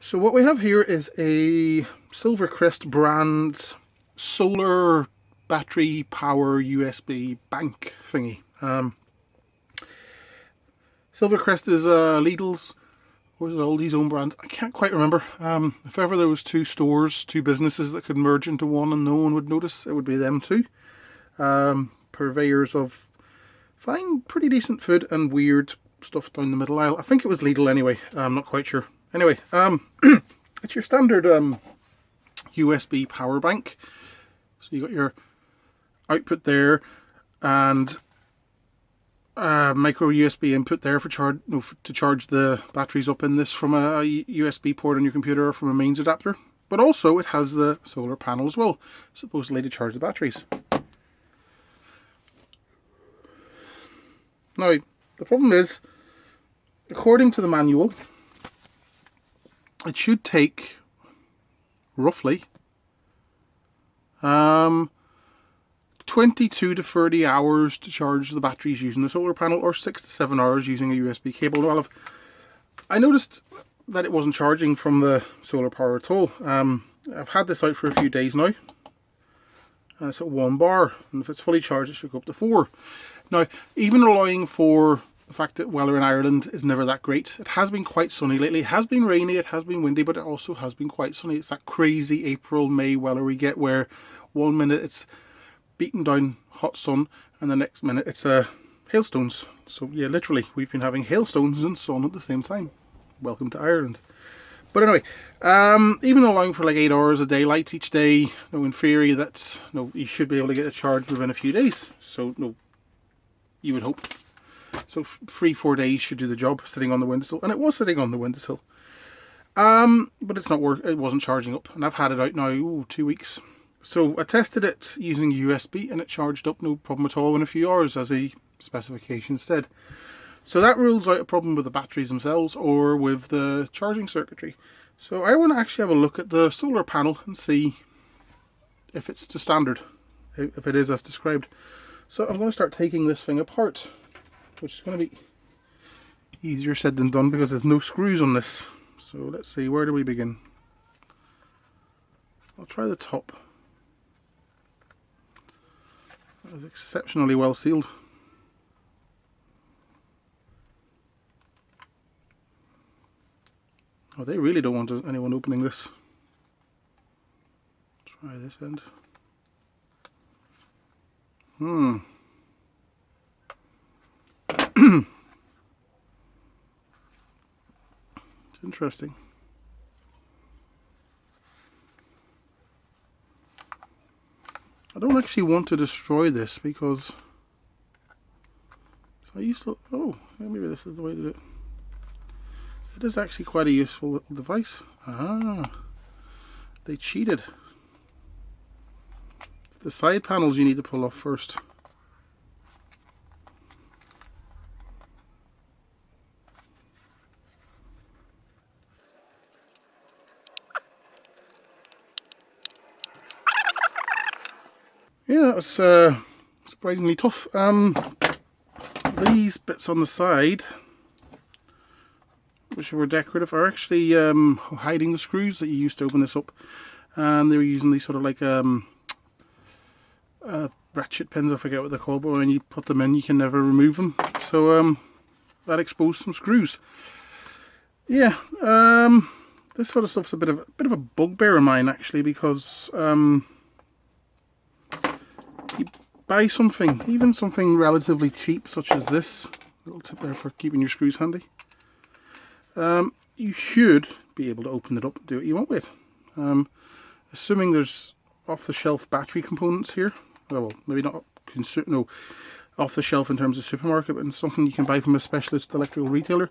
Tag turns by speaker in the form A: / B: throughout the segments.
A: So what we have here is a SilverCrest brand solar battery power USB bank thingy. SilverCrest is Lidl's, or is it Aldi's own brand? I can't quite remember. If ever there was two stores, two businesses that could merge into one and no one would notice, it would be them two. Purveyors of fine, pretty decent food and weird stuff down the middle aisle. I think it was Lidl anyway. I'm not quite sure. Anyway, it's your standard USB power bank. So you got your output there and micro USB input there for to charge the batteries up in this from a USB port on your computer or from a mains adapter. But also it has the solar panel as well, supposedly to charge the batteries. Now, the problem is, according to the manual, it should take roughly 22 to 30 hours to charge the batteries using the solar panel, or 6 to 7 hours using a USB cable. Well, I noticed that it wasn't charging from the solar power at all. I've had this out for a few days now, and it's at 1 bar, and if it's fully charged it should go up to 4. Now, even allowing for the fact that weather in Ireland is never that great, it has been quite sunny lately. It has been rainy, it has been windy, but it also has been quite sunny. It's that crazy April, May weather we get where 1 minute it's beating down hot sun and the next minute it's hailstones. So yeah, literally we've been having hailstones and sun at the same time. Welcome to Ireland. But anyway, even allowing for like 8 hours of daylight each day, in theory that you should be able to get it charged within a few days. So you would hope. So 3-4 days should do the job sitting on the windowsill, and it was sitting on the windowsill. But it's not it wasn't charging up, and I've had it out now 2 weeks. So I tested it using USB and it charged up no problem at all in a few hours, as the specification said. So that rules out a problem with the batteries themselves or with the charging circuitry. So I want to actually have a look at the solar panel and see if it's to standard, if it is as described. So I'm going to start taking this thing apart, which is going to be easier said than done because there's no screws on this. So let's see, where do we begin? I'll try the top. That is exceptionally well sealed. Oh, they really don't want anyone opening this. Try this end. It's interesting. I don't actually want to destroy this because I used to. Oh, maybe this is the way to do it. It is actually quite a useful little device. Ah, they cheated. It's the side panels you need to pull off first. Yeah, that was surprisingly tough. These bits on the side, which were decorative, are actually hiding the screws that you used to open this up, and they were using these sort of like ratchet pins, I forget what they're called, but when you put them in you can never remove them. So that exposed some screws. Yeah, this sort of stuff's a bit of a bugbear of mine actually, because you buy something, even something relatively cheap such as this, little tip there for keeping your screws handy, you should be able to open it up and do what you want with it. Assuming there's off-the-shelf battery components here, well, maybe not off-the-shelf in terms of supermarket, but something you can buy from a specialist electrical retailer,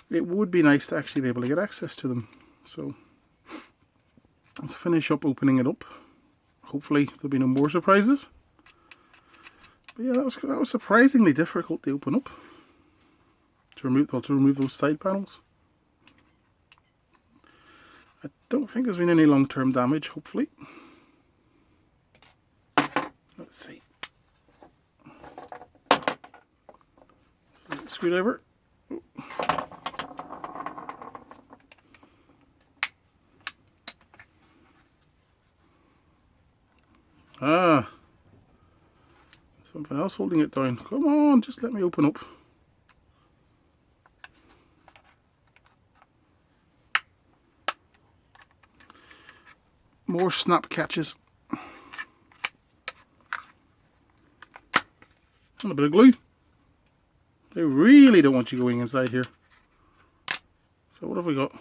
A: it would be nice to actually be able to get access to them. So let's finish up opening it up. Hopefully there'll be no more surprises. But yeah, that was surprisingly difficult to open up, to remove those side panels. I don't think there's been any long-term damage, hopefully. Let's see. Screwdriver. Ah, something else holding it down. Come on, just let me open up. More snap catches. And a bit of glue. They really don't want you going inside here. So what have we got?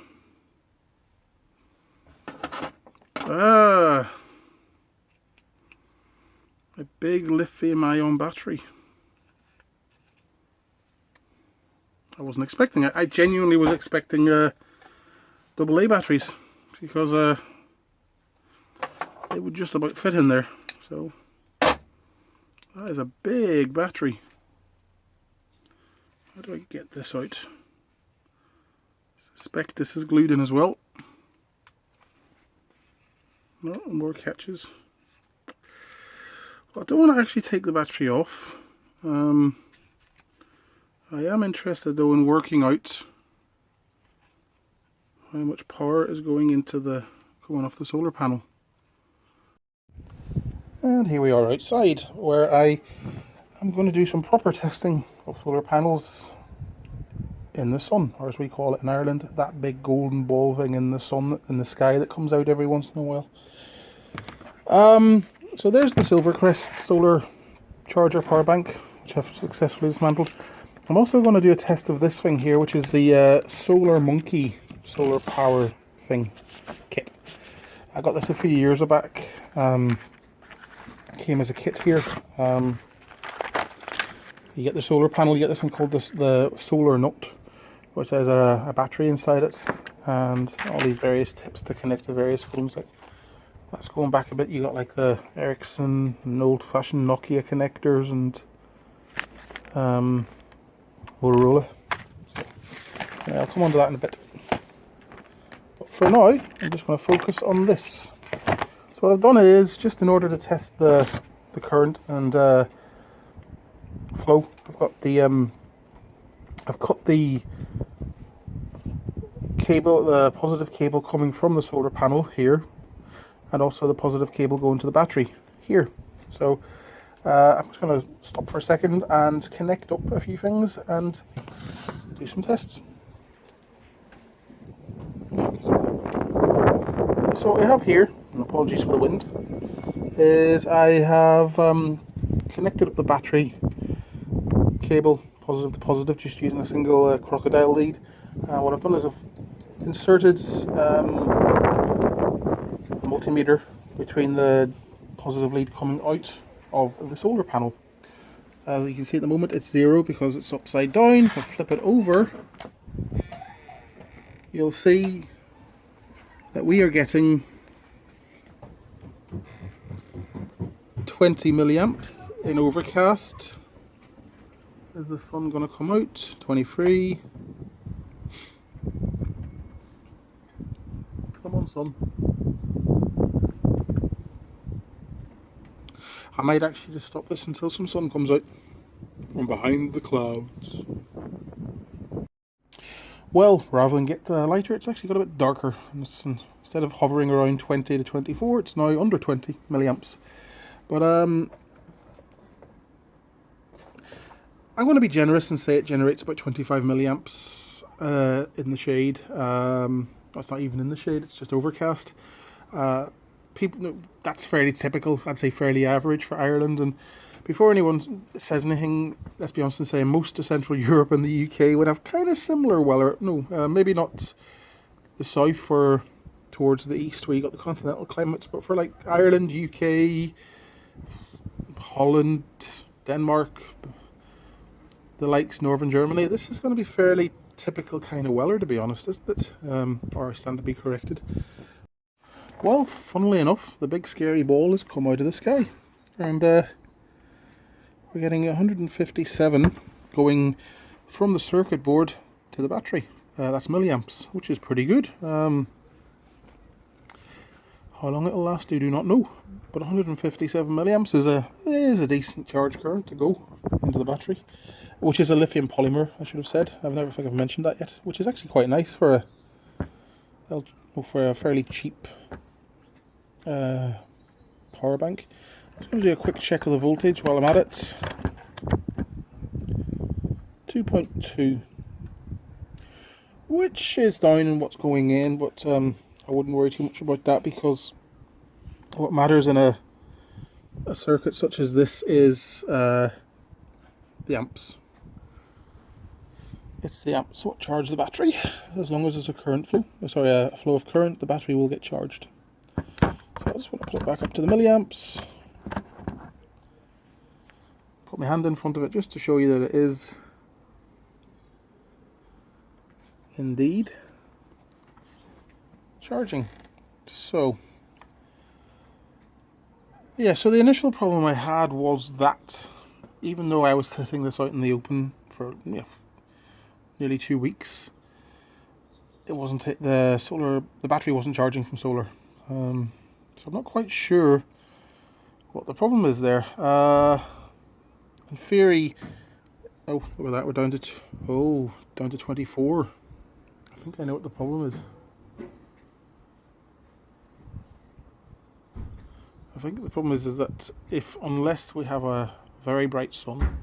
A: Ah, a big lithium-ion battery. I wasn't expecting it. I genuinely was expecting AA batteries, because it would just about fit in there. So that is a big battery. How do I get this out? I suspect this is glued in as well. No, more catches. Well, I don't want to actually take the battery off. I am interested though in working out how much power is going off the solar panel. And here we are outside, where I am going to do some proper testing of solar panels in the sun, or as we call it in Ireland, that big golden ball thing in the sun, in the sky, that comes out every once in a while. So there's the SilverCrest solar charger power bank, which I've successfully dismantled. I'm also going to do a test of this thing here, which is the SolarMonkey solar power thing kit. I got this a few years back. Came as a kit here. You get the solar panel, you get this one called the Solar Nut, which has a battery inside it, and all these various tips to connect to various phones. Like, that's going back a bit. You got like the Ericsson and old-fashioned Nokia connectors, and Motorola. So, yeah, I'll come on to that in a bit. But for now, I'm just going to focus on this. So what I've done is, just in order to test the current and flow, I've got the I've cut the cable, the positive cable coming from the solar panel here, and also the positive cable going to the battery here. So I'm just going to stop for a second and connect up a few things and do some tests. So what we have here, and apologies for the wind, is I have connected up the battery cable positive to positive, just using a single crocodile lead. What I've done is I've inserted a multimeter between the positive lead coming out of the solar panel. As you can see at the moment, it's 0 because it's upside down. If I flip it over, you'll see that we are getting 20 milliamps in overcast. Is the sun going to come out? 23. Come on, sun. I might actually just stop this until some sun comes out from behind the clouds. Well, rather than get lighter, it's actually got a bit darker. Instead of hovering around 20 to 24, it's now under 20 milliamps. But I'm going to be generous and say it generates about 25 milliamps in the shade. That's not even in the shade, it's just overcast. That's fairly typical, I'd say fairly average for Ireland. And before anyone says anything, let's be honest and say most of Central Europe and the UK would have kind of similar weather. No, maybe not the south or towards the east where you got the continental climates, but for like Ireland, UK, Holland, Denmark, the likes, Northern Germany, this is going to be fairly typical kind of weather, to be honest, isn't it? Or I stand to be corrected. Well, funnily enough, the big scary ball has come out of the sky, and we're getting 157 going from the circuit board to the battery. That's milliamps, which is pretty good. How long it'll last, I do not know, but 157 milliamps is a decent charge current to go into the battery, which is a lithium polymer, I should have said. I never think I've mentioned that yet, which is actually quite nice for a fairly cheap power bank. Just going to do a quick check of the voltage while I'm at it. 2.2, which is down in what's going in, but I wouldn't worry too much about that, because what matters in a circuit such as this is the amps. It's the amps what charge the battery. As long as there's a current flow, a flow of current, the battery will get charged. So I just want to put it back up to the milliamps. Put my hand in front of it just to show you that it is indeed charging. So yeah, so the initial problem I had was that even though I was setting this out in the open for nearly 2 weeks, it wasn't the battery wasn't charging from solar. So I'm not quite sure what the problem is there. In theory, oh, look at that, we're down to 24. I think I know what the problem is. I think the problem is that unless we have a very bright sun,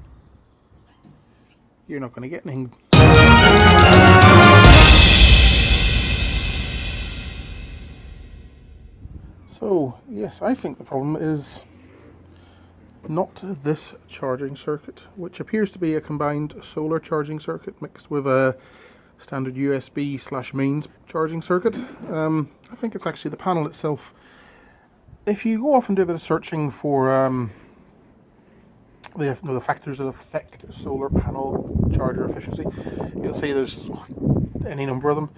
A: you're not going to get anything. So yes, I think the problem is not this charging circuit, which appears to be a combined solar charging circuit mixed with a standard USB/mains charging circuit. I think it's actually the panel itself. If you go off and do a bit of searching for the factors that affect solar panel charger efficiency, you'll see there's any number of them.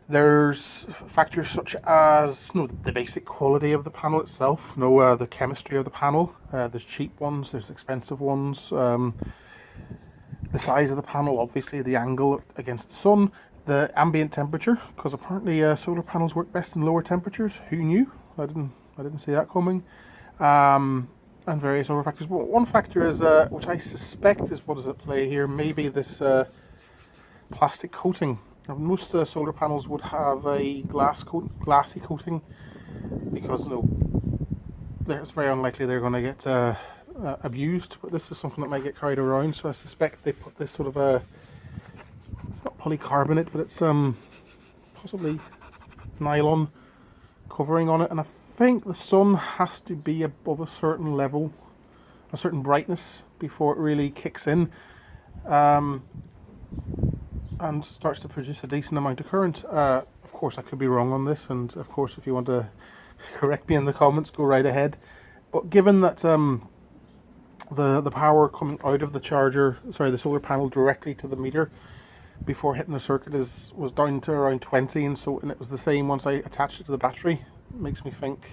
A: There's factors such as the basic quality of the panel itself, the chemistry of the panel. There's cheap ones, there's expensive ones. The size of the panel, obviously, the angle against the sun, the ambient temperature, because apparently solar panels work best in lower temperatures. Who knew? I didn't see that coming. And various other factors. But one factor is, which I suspect is what is at play here, maybe this plastic coating. Now, most solar panels would have a glassy coating, because it's very unlikely they're going to get abused. But this is something that might get carried around, so I suspect they put this sort of it's not polycarbonate, but it's possibly nylon covering on it, and I think the sun has to be above a certain level, a certain brightness, before it really kicks in and starts to produce a decent amount of current. Of course, I could be wrong on this, and of course, if you want to correct me in the comments, go right ahead. But given that the power coming out of the solar panel directly to the meter before hitting the circuit was down to around 20, and it was the same once I attached it to the battery, it makes me think,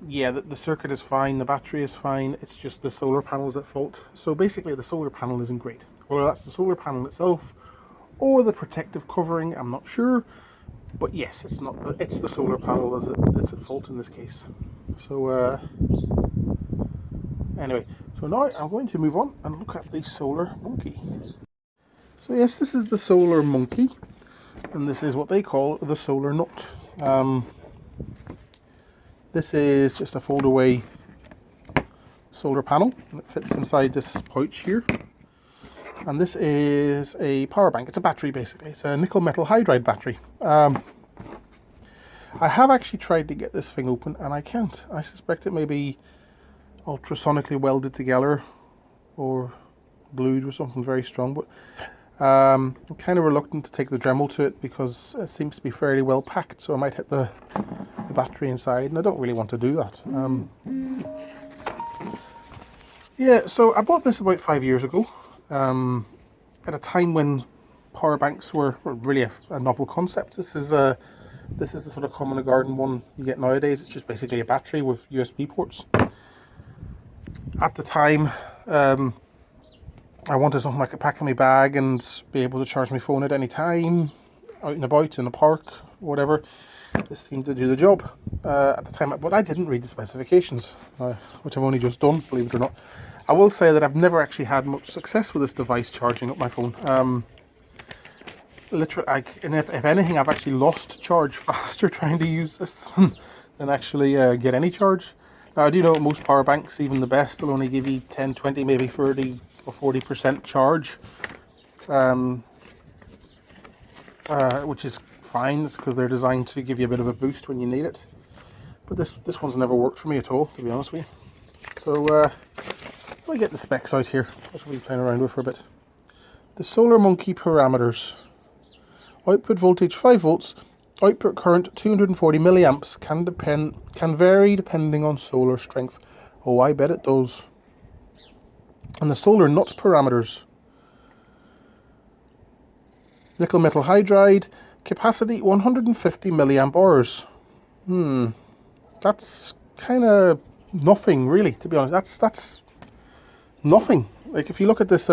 A: yeah, the circuit is fine, the battery is fine, it's just the solar panel is at fault. So basically the solar panel isn't great. Whether that's the solar panel itself or the protective covering, I'm not sure, but yes, it's the solar panel that's at fault in this case. So anyway, so now I'm going to move on and look at the SolarMonkey. So yes, this is the SolarMonkey, and this is what they call the solar nut. This is just a fold away solar panel, and it fits inside this pouch here. And this is a power bank. It's a battery, basically. It's a nickel metal hydride battery. I have actually tried to get this thing open, and I can't. I suspect it may be ultrasonically welded together or glued with something very strong, but I'm kind of reluctant to take the Dremel to it because it seems to be fairly well packed, so I might hit the battery inside, and I don't really want to do that. Yeah, so I bought this about 5 years ago, at a time when power banks were really a novel concept. This is the sort of common garden one you get nowadays. It's just basically a battery with USB ports. At the time, I wanted something I could pack in my bag and be able to charge my phone at any time, out and about, in the park, whatever. This seemed to do the job at the time, but I didn't read the specifications, which I've only just done, believe it or not. I will say that I've never actually had much success with this device charging up my phone. Literally, and if anything, I've actually lost charge faster trying to use this than actually get any charge. Now I do know most power banks, even the best, will only give you 10, 20, maybe 30 or 40% charge, which is fine. It's because they're designed to give you a bit of a boost when you need it. But this one's never worked for me at all, to be honest with you. So let me get the specs out here. That's what we've been playing around with for a bit. The SolarMonkey parameters. Output voltage 5 volts. Output current 240 milliamps. Can vary depending on solar strength. Oh, I bet it does. And the solar nuts parameters. Nickel metal hydride. Capacity 150 milliamp hours. That's kind of nothing, really, to be honest. That's nothing. Like, if you look at this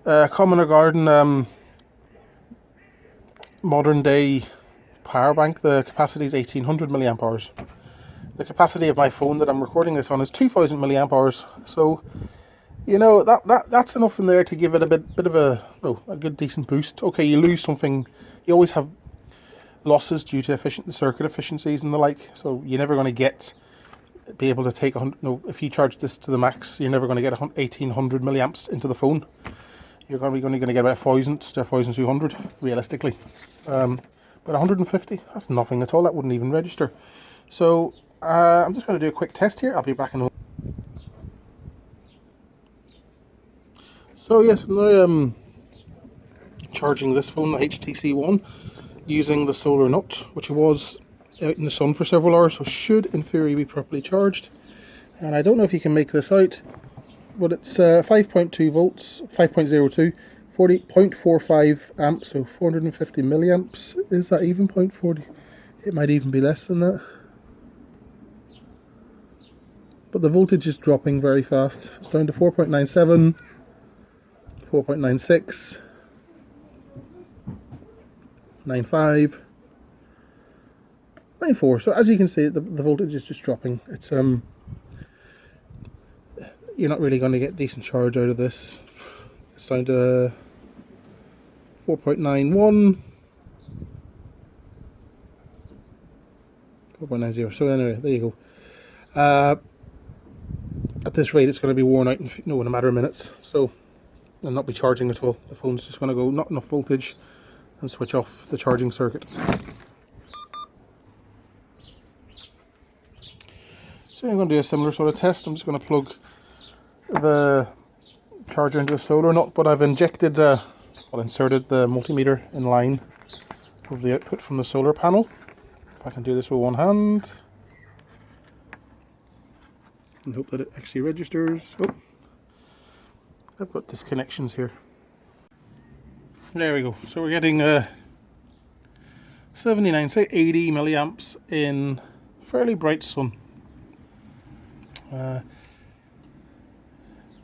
A: common or garden modern day power bank, the capacity is 1800 milliamp hours. The capacity of my phone that I'm recording this on is 2000 milliamp hours. So, you know, that's enough in there to give it a bit of a good decent boost. Okay, you lose something. You always have losses due to circuit efficiencies and the like. So you're never going to be able to take 100. No, if you charge this to the max, you're never going to get 1800 milliamps into the phone. You're only going to get about 1000 to 1200 realistically. But 150, that's nothing at all. That wouldn't even register. So I'm just going to do a quick test here. I'll be back in a moment. So yes, I'm now charging this phone, the HTC One, using the solar nut, which was out in the sun for several hours, so should in theory be properly charged. And I don't know if you can make this out, but it's 5.2 volts, 5.02, 40.45 amps, so 450 milliamps. Is that even 0.40? It might even be less than that. But the voltage is dropping very fast. It's down to 4.97, 4.96, 9.5, 9.4. So as you can see, the voltage is just dropping. It's you're not really going to get decent charge out of this. It's down to 4.91, 4.90. So anyway, there you go. At this rate, it's going to be worn out in a matter of minutes. So I'll not be charging at all. The phone's just going to go not enough voltage and switch off the charging circuit. So I'm going to do a similar sort of test. I'm just going to plug the charger into a solar nut, but I've inserted the multimeter in line with the output from the solar panel. If I can do this with one hand and hope that it actually registers. Oh, I've got disconnections here. There we go. So we're getting 79, say 80 milliamps in fairly bright sun.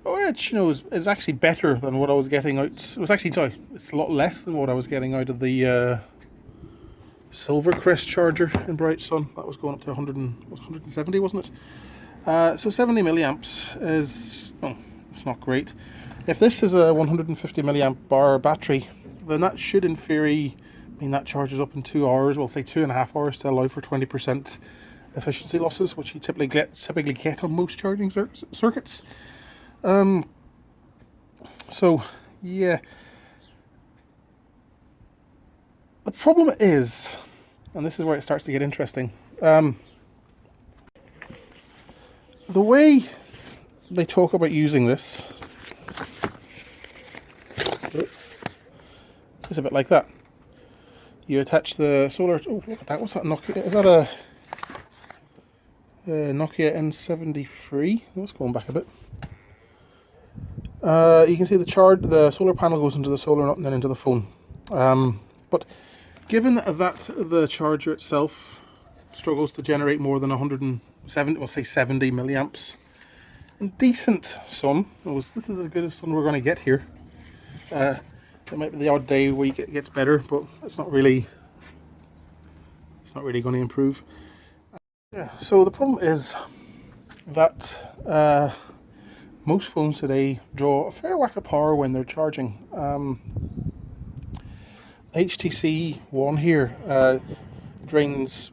A: Which, is actually better than what I was getting out. It's a lot less than what I was getting out of the SilverCrest charger in bright sun. That was going up to 170, wasn't it? So 70 milliamps is, it's not great. If this is a 150 milliamp bar battery, then that should in theory mean that charges up in 2 hours, well, say 2.5 hours, to allow for 20% efficiency losses, which you typically get on most charging circuits. So yeah, the problem is, and this is where it starts to get interesting, the way they talk about using this is a bit like that. You attach the solar. Oh, look at that! What's that Nokia? Is that a Nokia N73? Let's go back a bit. You can see the solar panel goes into the solar nut and then into the phone. But given that the charger itself struggles to generate more than 170, well, say 70 milliamps, in decent sun, this is as good as sun we're going to get here. There might be the odd day where it gets better, but it's not really going to improve. Yeah. So the problem is that most phones today draw a fair whack of power when they're charging. HTC One here drains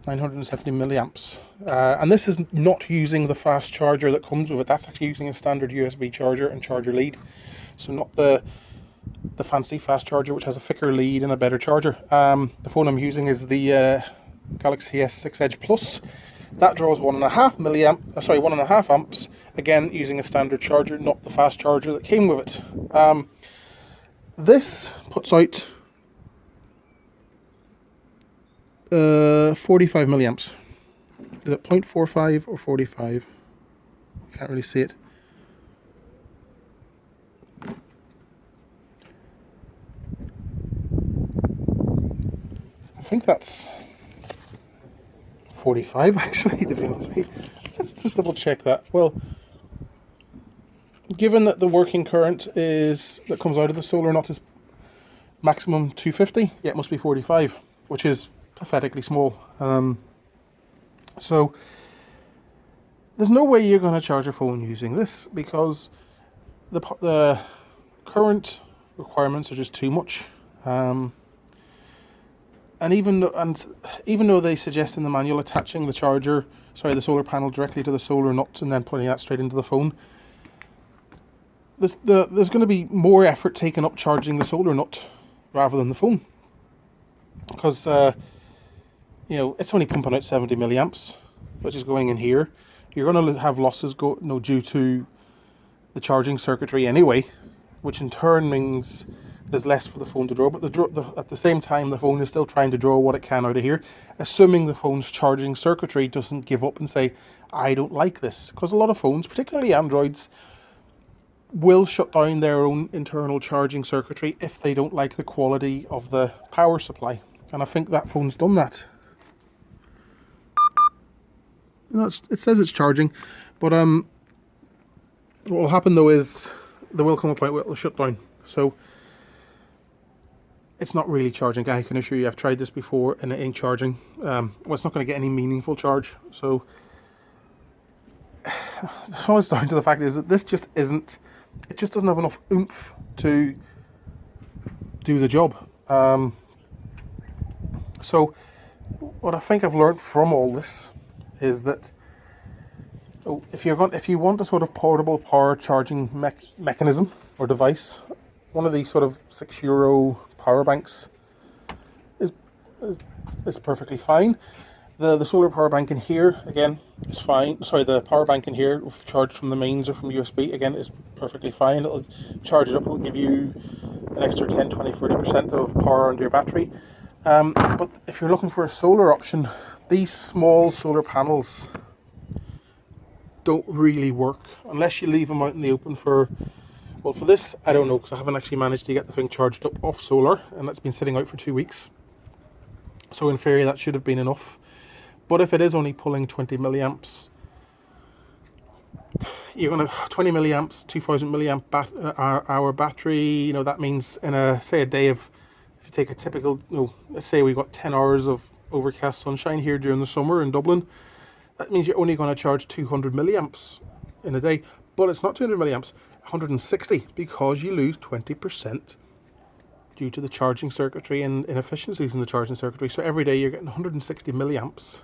A: 970 milliamps. And this is not using the fast charger that comes with it. That's actually using a standard USB charger and charger lead. So not the fancy fast charger, which has a thicker lead and a better charger. The phone I'm using is the Galaxy S6 Edge Plus. That draws 1.5 amps, again using a standard charger, not the fast charger that came with it. This puts out 45 milliamps. Is it 0.45 or 45? Can't really see it. I think that's 45 actually, to be honest with you. Let's just double check that. Well, given that the working current that comes out of the SolarNote is maximum 250, yeah, it must be 45, which is pathetically small. So there's no way you're going to charge a phone using this, because the current requirements are just too much. And even though they suggest in the manual attaching the solar panel directly to the SolarNote and then putting that straight into the phone, there's going to be more effort taken up charging the SolarNote rather than the phone, because it's only pumping out 70 milliamps, which is going in here. You're going to have losses due to the charging circuitry anyway, which in turn means there's less for the phone to draw, but at the same time the phone is still trying to draw what it can out of here, assuming the phone's charging circuitry doesn't give up and say, I don't like this. Because a lot of phones, particularly Androids, will shut down their own internal charging circuitry if they don't like the quality of the power supply. And I think that phone's done that. It says it's charging, but what will happen though is there will come a point where it will shut down. So it's not really charging. I can assure you, I've tried this before and it ain't charging. Well, it's not going to get any meaningful charge. So all it's down to the fact is that this just isn't, it just doesn't have enough oomph to do the job. So what I think I've learned from all this is that if you want a sort of portable power charging mechanism or device, one of these sort of €6 power banks is perfectly fine. The solar power bank in here again is fine. Sorry, the power bank in here charged from the mains or from USB again is perfectly fine. It'll charge it up. It'll give you an extra 10, 20, 40% of power onto your battery. But if you're looking for a solar option, these small solar panels don't really work unless you leave them out in the open for, well, for this I don't know, because I haven't actually managed to get the thing charged up off solar, and that's been sitting out for 2 weeks. So in theory that should have been enough. But if it is only pulling 20 milliamps, you're going to 20 milliamps, 2000 milliamp hour battery. That means in a day of, if you take a typical, let's say we've got 10 hours of overcast sunshine here during the summer in Dublin, that means you're only going to charge 200 milliamps in a day. But it's not 200 milliamps, 160, because you lose 20% due to the charging circuitry and inefficiencies in the charging circuitry. So every day you're getting 160 milliamps.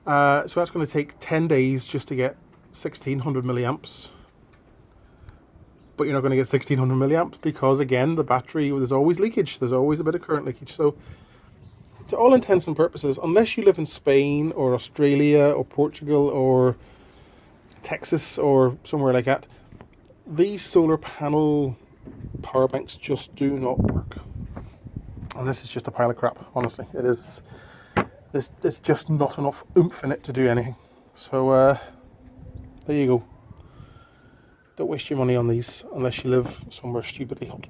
A: So that's going to take 10 days just to get 1600 milliamps. But you're not going to get 1600 milliamps because, again, the battery, there's always leakage. There's always a bit of current leakage. So to all intents and purposes, unless you live in Spain or Australia or Portugal or Texas or somewhere like that, these solar panel power banks just do not work. And this is just a pile of crap, honestly. It is. There's just not enough oomph in it to do anything. So there you go. Don't waste your money on these unless you live somewhere stupidly hot.